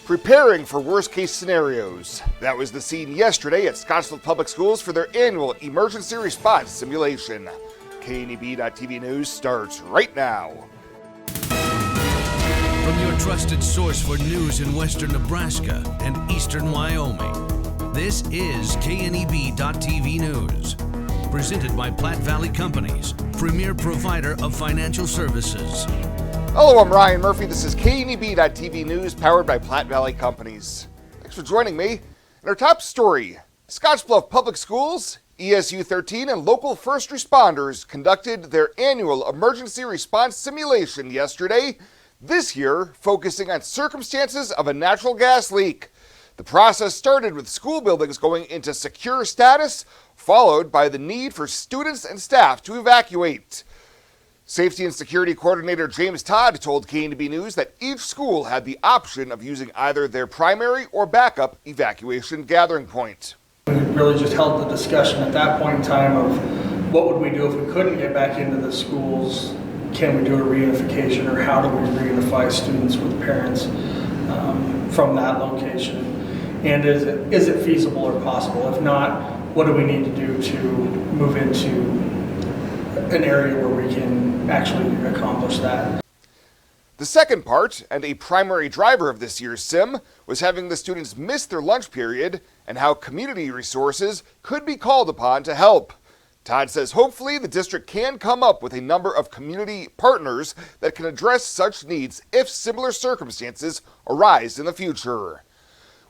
Preparing for worst-case scenarios. That was the scene yesterday at Scottsbluff Public Schools for their annual emergency response simulation. KNEB.TV News starts right now. From your trusted source for news in western Nebraska and eastern Wyoming, this is KNEB.TV News. Presented by Platte Valley Companies, premier provider of financial services. Hello, I'm Ryan Murphy. This is KNEB.TV News powered by Platte Valley Companies. Thanks for joining me. In our top story, Scottsbluff Public Schools, ESU 13, and local first responders conducted their annual emergency response simulation yesterday, this year focusing on circumstances of a natural gas leak. The process started with school buildings going into secure status, followed by the need for students and staff to evacuate. Safety and Security Coordinator James Todd told KNEB News that each school had the option of using either their primary or backup evacuation gathering point. We really just held the discussion at that point in time of what would we do if we couldn't get back into the schools. Can we do a reunification, or how do we reunify students with parents from that location? And is it feasible or possible? If not, what do we need to do to move into an area where we can actually accomplish that? The second part, and a primary driver of this year's sim, was having the students miss their lunch period and how community resources could be called upon to help. Todd says hopefully the district can come up with a number of community partners that can address such needs if similar circumstances arise in the future.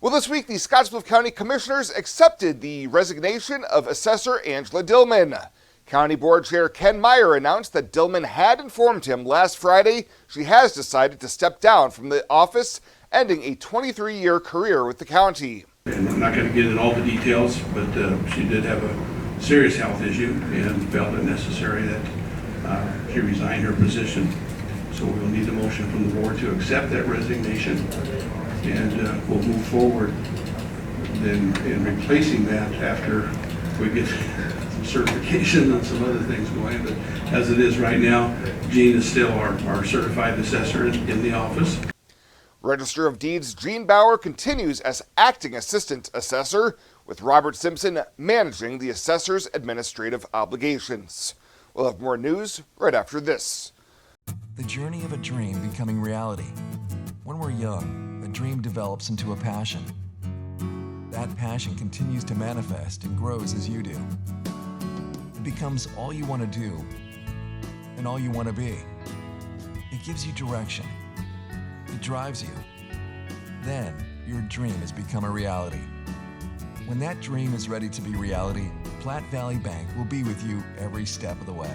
Well, this week, the Scottsbluff County Commissioners accepted the resignation of Assessor Angela Dillman. County Board Chair Ken Meyer announced that Dillman had informed him last Friday she has decided to step down from the office, ending a 23-year career with the county. And I'm not going to get into all the details, but she did have a serious health issue and felt it necessary that she resign her position. So we'll need a motion from the board to accept that resignation, and we'll move forward then in replacing that after we get certification and some other things going. But as it is right now, Jean is still our certified assessor in the office. Register of Deeds Jean Bauer continues as acting assistant assessor, with Robert Simpson managing the assessor's administrative obligations. We'll have more news right after this. The journey of a dream becoming reality. When we're young, a dream develops into a passion. That passion continues to manifest and grows as you do. It becomes all you want to do and all you want to be. It gives you direction. It drives you. Then your dream has become a reality. When that dream is ready to be reality, Platte Valley Bank will be with you every step of the way.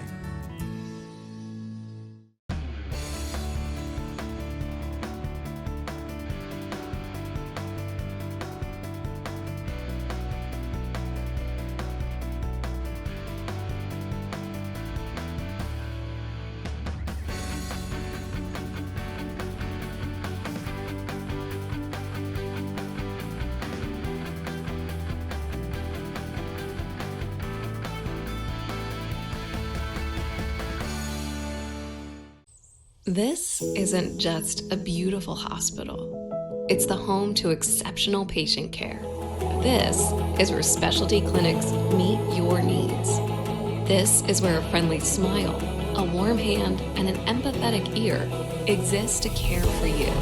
This isn't just a beautiful hospital. It's the home to exceptional patient care. This is where specialty clinics meet your needs. This is where a friendly smile, a warm hand, and an empathetic ear exist to care for you.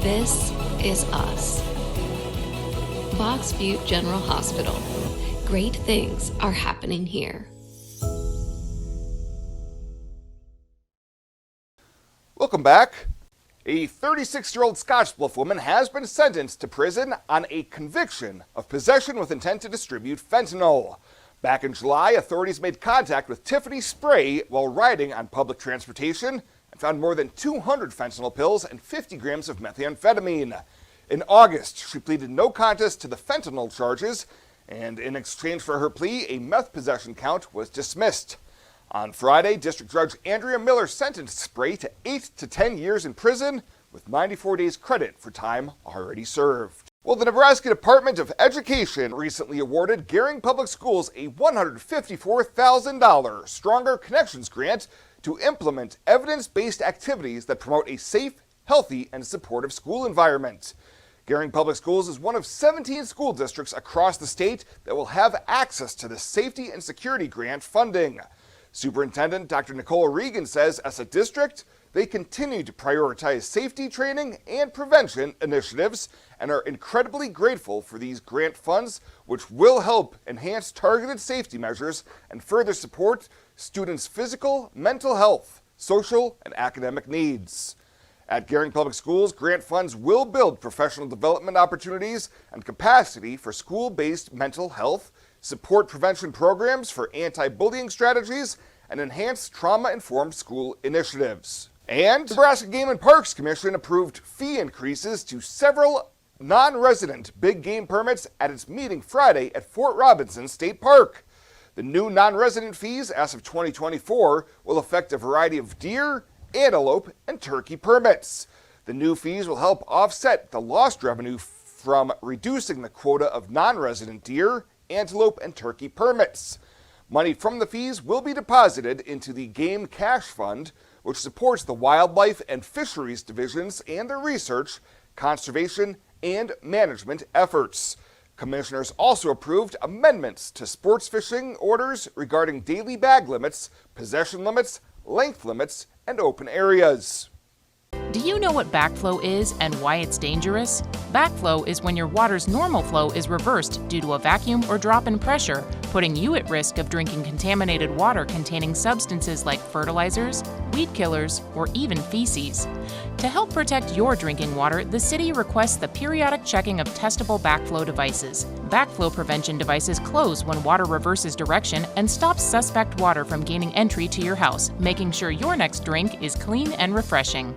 This is us. Fox Butte General Hospital. Great things are happening here. Welcome back. A 36-year-old Scottsbluff woman has been sentenced to prison on a conviction of possession with intent to distribute fentanyl. Back in July, authorities made contact with Tiffany Spray while riding on public transportation and found more than 200 fentanyl pills and 50 grams of methamphetamine. In August, she pleaded no contest to the fentanyl charges, and in exchange for her plea, a meth possession count was dismissed. On Friday, District Judge Andrea Miller sentenced Spray to 8 to 10 years in prison with 94 days credit for time already served. Well, the Nebraska Department of Education recently awarded Gering Public Schools a $154,000 Stronger Connections grant to implement evidence-based activities that promote a safe, healthy, and supportive school environment. Gering Public Schools is one of 17 school districts across the state that will have access to the Safety and Security Grant funding. Superintendent Dr. Nicole Regan says as a district, they continue to prioritize safety training and prevention initiatives and are incredibly grateful for these grant funds, which will help enhance targeted safety measures and further support students' physical, mental health, social, and academic needs. At Gering Public Schools, grant funds will build professional development opportunities and capacity for school-based mental health, support prevention programs for anti-bullying strategies, and enhance trauma-informed school initiatives. And the Nebraska Game and Parks Commission approved fee increases to several non-resident big game permits at its meeting Friday at Fort Robinson State Park. The new non-resident fees as of 2024 will affect a variety of deer, antelope, and turkey permits. The new fees will help offset the lost revenue from reducing the quota of non-resident deer, antelope, and turkey permits. Money from the fees will be deposited into the Game Cash Fund, which supports the wildlife and fisheries divisions and their research, conservation, and management efforts. Commissioners also approved amendments to sports fishing orders regarding daily bag limits, possession limits, length limits, and open areas. Do you know what backflow is and why it's dangerous? Backflow is when your water's normal flow is reversed due to a vacuum or drop in pressure, putting you at risk of drinking contaminated water containing substances like fertilizers, weed killers, or even feces. To help protect your drinking water, the city requests the periodic checking of testable backflow devices. Backflow prevention devices close when water reverses direction and stops suspect water from gaining entry to your house, making sure your next drink is clean and refreshing.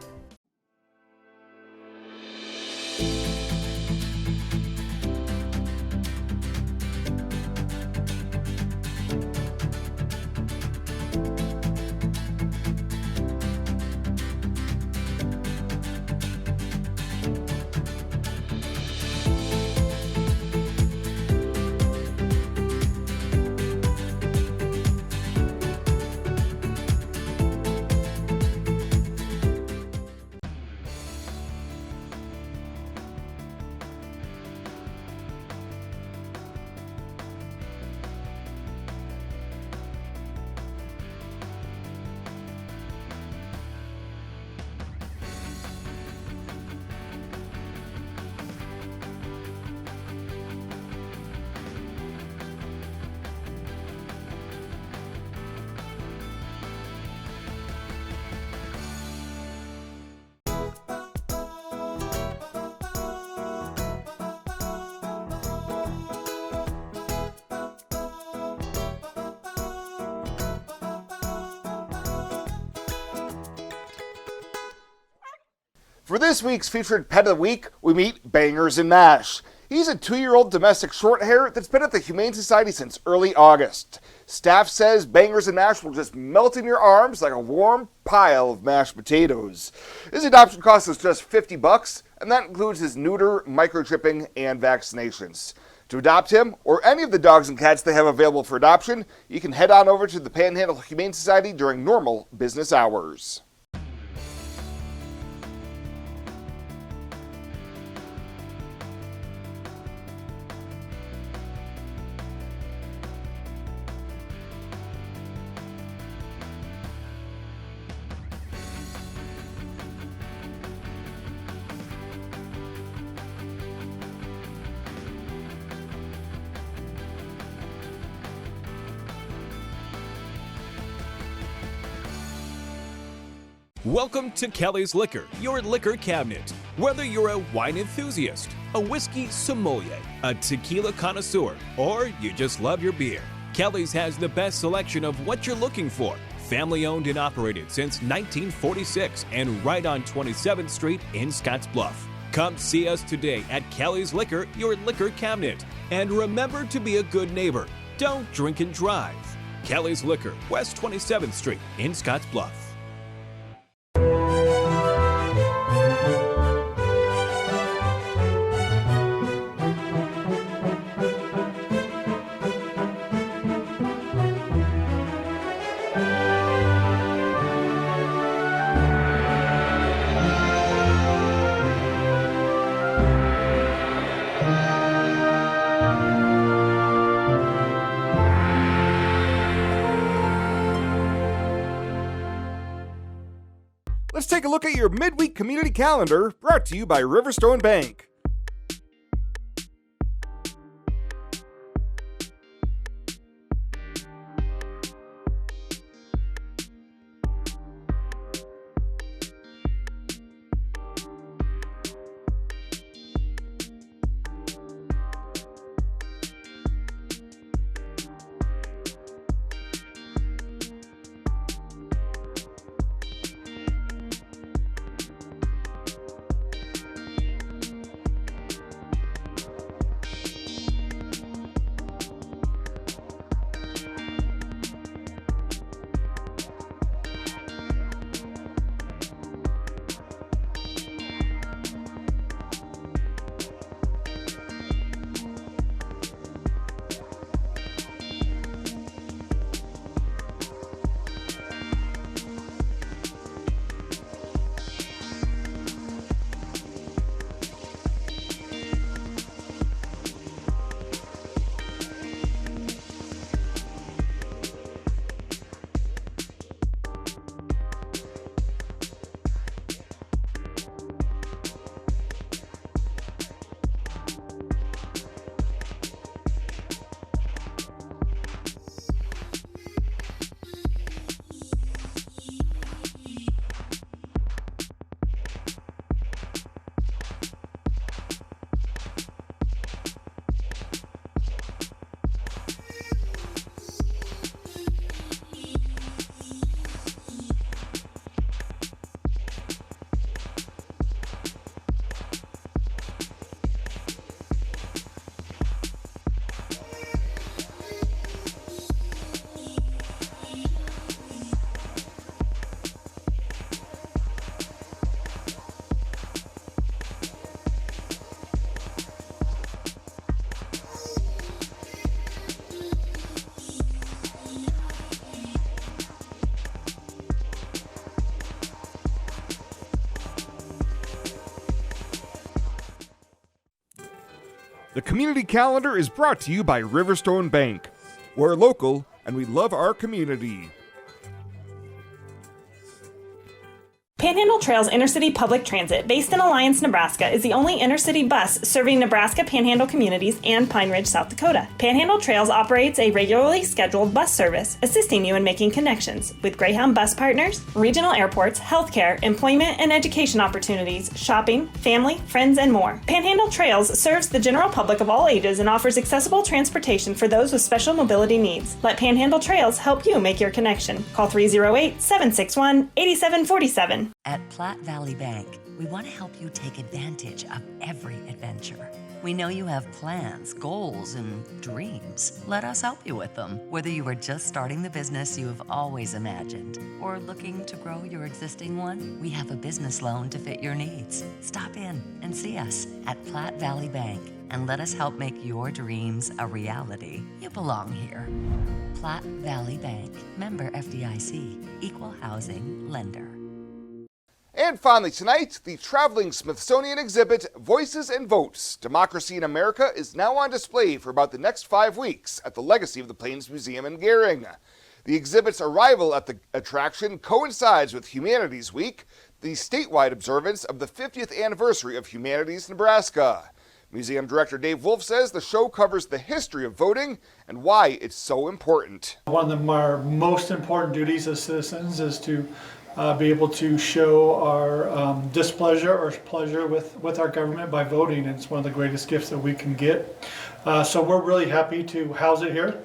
For this week's featured Pet of the Week, we meet Bangers and Mash. He's a 2-year-old domestic shorthair that's been at the Humane Society since early August. Staff says Bangers and Mash will just melt in your arms like a warm pile of mashed potatoes. His adoption cost is just $50, and that includes his neuter, microchipping, and vaccinations. To adopt him, or any of the dogs and cats they have available for adoption, you can head on over to the Panhandle Humane Society during normal business hours. Welcome to Kelly's Liquor, your liquor cabinet. Whether you're a wine enthusiast, a whiskey sommelier, a tequila connoisseur, or you just love your beer, Kelly's has the best selection of what you're looking for. Family owned and operated since 1946 and right on 27th Street in Scottsbluff. Come see us today at Kelly's Liquor, your liquor cabinet. And remember to be a good neighbor. Don't drink and drive. Kelly's Liquor, West 27th Street in Scottsbluff. take a look at your midweek community calendar, brought to you by Riverstone Bank. The community calendar is brought to you by Riverstone Bank. We're local and we love our community. Panhandle Trails Intercity Public Transit, based in Alliance, Nebraska, is the only intercity bus serving Nebraska Panhandle communities and Pine Ridge, South Dakota. Panhandle Trails operates a regularly scheduled bus service, assisting you in making connections with Greyhound bus partners, regional airports, healthcare, employment and education opportunities, shopping, family, friends, and more. Panhandle Trails serves the general public of all ages and offers accessible transportation for those with special mobility needs. Let Panhandle Trails help you make your connection. Call 308-761-8747. At Platte Valley Bank, we want to help you take advantage of every adventure. We know you have plans, goals, and dreams. Let us help you with them. Whether you are just starting the business you have always imagined or looking to grow your existing one, we have a business loan to fit your needs. Stop in and see us at Platte Valley Bank and let us help make your dreams a reality. You belong here. Platte Valley Bank, member FDIC, equal housing lender. And finally tonight, the traveling Smithsonian exhibit, Voices and Votes, Democracy in America, is now on display for about the next 5 weeks at the Legacy of the Plains Museum in Gering. The exhibit's arrival at the attraction coincides with Humanities Week, the statewide observance of the 50th anniversary of Humanities Nebraska. Museum Director Dave Wolf says the show covers the history of voting and why it's so important. One of our most important duties as citizens is to be able to show our displeasure or pleasure with our government by voting. It's one of the greatest gifts that we can get. So we're really happy to house it here.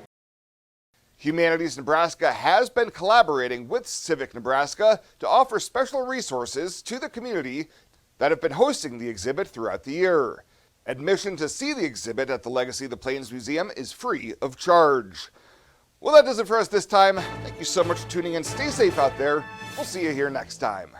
Humanities Nebraska has been collaborating with Civic Nebraska to offer special resources to the community that have been hosting the exhibit throughout the year. Admission to see the exhibit at the Legacy of the Plains Museum is free of charge. Well, that does it for us this time. Thank you so much for tuning in. Stay safe out there. We'll see you here next time.